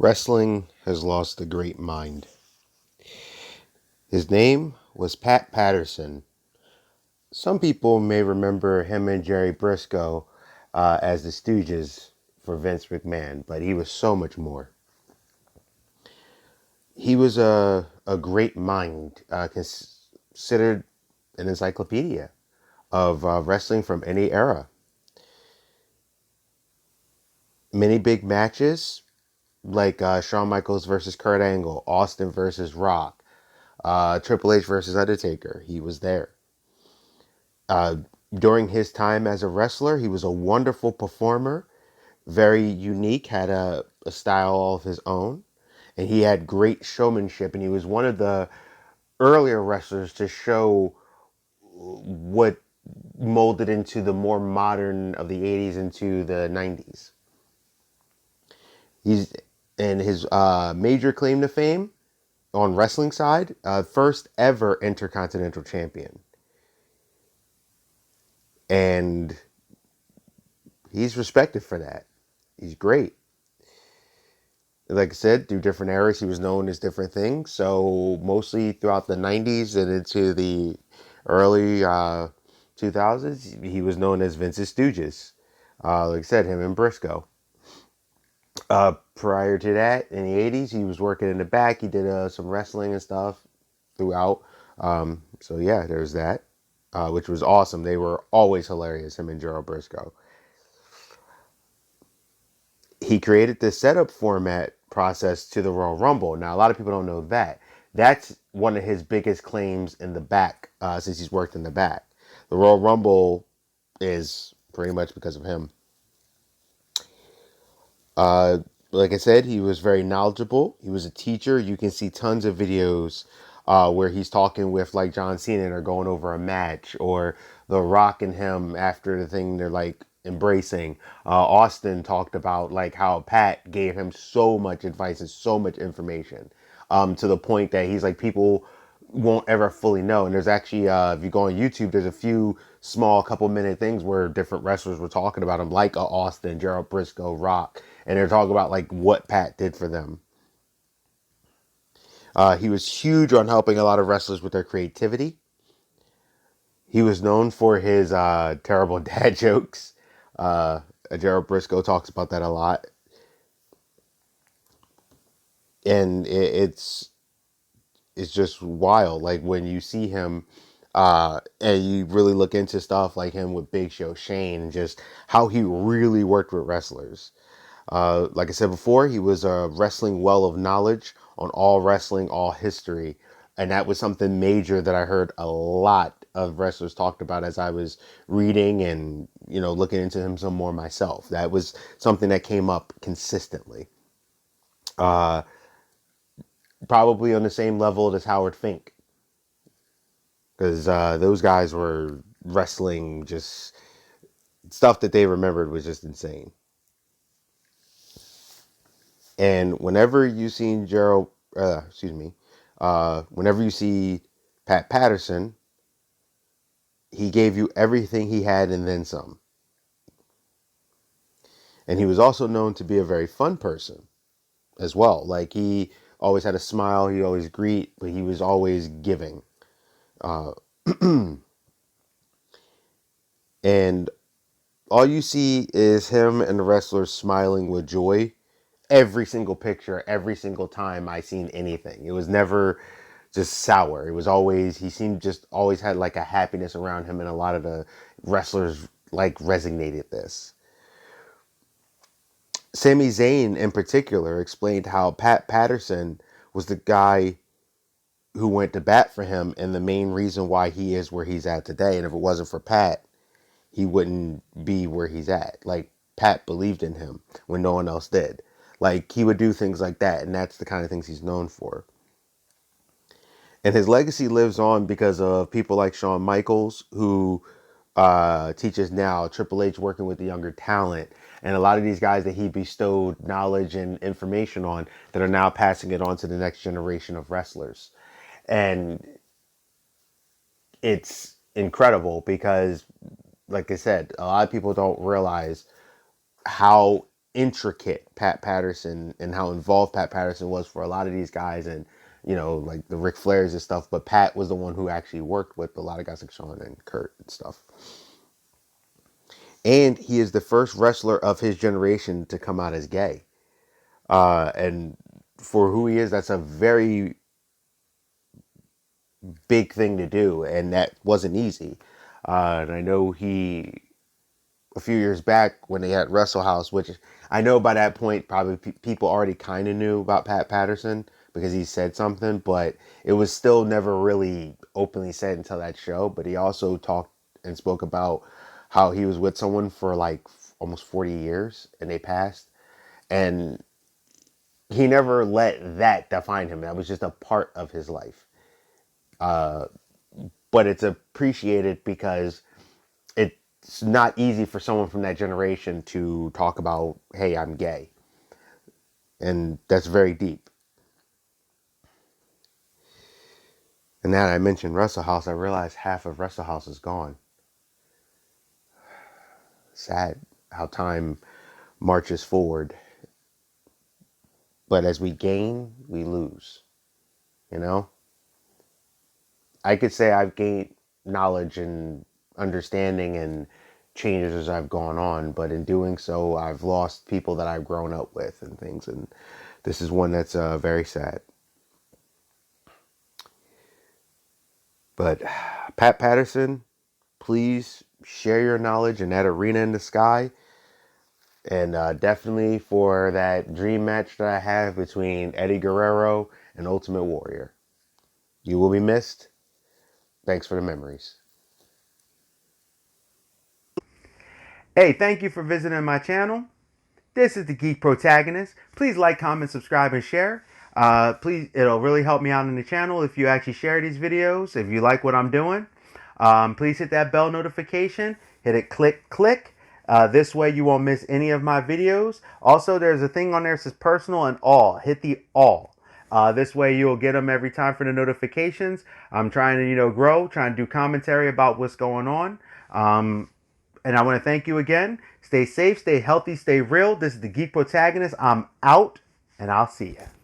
Wrestling has lost a great mind. His name was Pat Patterson. Some people may remember him and Jerry Briscoe as the Stooges for Vince McMahon, but he was so much more. He was a great mind, considered an encyclopedia of wrestling from any era. Many big matches, like Shawn Michaels versus Kurt Angle, Austin versus Rock, Triple H versus Undertaker. He was there. Uh, During his time as a wrestler, he was a wonderful performer, very unique, had a style of his own, and he had great showmanship. And he was one of the earlier wrestlers to show what molded into the more modern of the 80s into the 90s. He's and his major claim to fame on wrestling side, first ever Intercontinental Champion. And he's respected for that. He's great. Like I said, through different eras, he was known as different things. So mostly throughout the 90s and into the early 2000s, he was known as Vince's Stooges. Like I said, him and Briscoe. Prior to that, in the 80s, he was working in the back. He did some wrestling and stuff throughout. So yeah, there's that, which was awesome. They were always hilarious, him and Gerald Briscoe. He created this setup format process to the Royal Rumble. Now, a lot of people don't know that. That's one of his biggest claims in the back, since he's worked in the back. The Royal Rumble is pretty much because of him. Uh, like I said, he was very knowledgeable. He was a teacher. You can see tons of videos where he's talking with like John Cena and they're going over a match, or The Rock and him after the thing they're like embracing. Austin talked about like how Pat gave him so much advice and so much information, to the point that he's like people won't ever fully know. And there's actually, if you go on YouTube, there's a few small couple minute things where different wrestlers were talking about him, like Austin, Gerald Briscoe, Rock, and they're talking about like what Pat did for them. He was huge on helping a lot of wrestlers with their creativity. He was known for his terrible dad jokes. Uh, Gerald Briscoe talks about that a lot, and it's just wild. Like when you see him, and you really look into stuff like him with Big Show, Shane, and just how he really worked with wrestlers. Like I said before, he was a wrestling well of knowledge on all wrestling, all history. And that was something major that I heard a lot of wrestlers talked about as I was reading and, looking into him some more myself. That was something that came up consistently. Uh, Probably on the same level as Howard Fink, because those guys were wrestling, just stuff that they remembered was just insane. And whenever you seen whenever you see Pat Patterson, he gave you everything he had and then some. And he was also known to be a very fun person as well. Like he always had a smile, he always greet, but he was always giving. Uh, and all you see is him and the wrestlers smiling with joy. Every single picture, every single time I seen anything, it was never just sour. It was always, he seemed just always had like a happiness around him, and a lot of the wrestlers like resonated this. Sami Zayn in particular explained how Pat Patterson was the guy who went to bat for him and the main reason why he is where he's at today. And if it wasn't for Pat, he wouldn't be where he's at. Like Pat believed in him when no one else did. Like he would do things like that, and that's the kind of things he's known for. And his legacy lives on because of people like Shawn Michaels, who teaches now, Triple H working with the younger talent, and a lot of these guys that he bestowed knowledge and information on that are now passing it on to the next generation of wrestlers. And it's incredible because, like I said, a lot of people don't realize how intricate Pat Patterson and how involved Pat Patterson was for a lot of these guys, and like the Ric Flairs and stuff. But Pat was the one who actually worked with a lot of guys like Shawn and Kurt and stuff. And he is the first wrestler of his generation to come out as gay. And for who he is, that's a very big thing to do, and that wasn't easy. And I know a few years back when they had Wrestle House, which I know by that point probably people already kind of knew about Pat Patterson because he said something, but it was still never really openly said until that show. But he also talked and spoke about how he was with someone for like almost 40 years and they passed. And he never let that define him. That was just a part of his life. But it's appreciated because it's not easy for someone from that generation to talk about, hey, I'm gay. And that's very deep. And now that I mentioned Wrestle House, I realized half of Wrestle House is gone. Sad how time marches forward. But as we gain, we lose. You know? I could say I've gained knowledge and understanding and changes as I've gone on, but in doing so, I've lost people that I've grown up with and things. And this is one that's very sad. But Pat Patterson, please share your knowledge in that arena in the sky. And definitely for that dream match that I have between Eddie Guerrero and Ultimate Warrior. You will be missed. Thanks for the memories. Hey, thank you for visiting my channel. This is the Geek Protagonist. Please like, comment, subscribe, and share. Please, it'll really help me out in the channel if you actually share these videos. If you like what I'm doing, please hit that bell notification. Hit it, click. This way you won't miss any of my videos. Also, there's a thing on there that says personal and all. Hit the all. This way you'll get them every time for the notifications. I'm trying to, grow, trying to do commentary about what's going on. And I want to thank you again. Stay safe, stay healthy, stay real. This is the Geek Protagonist. I'm out, and I'll see you.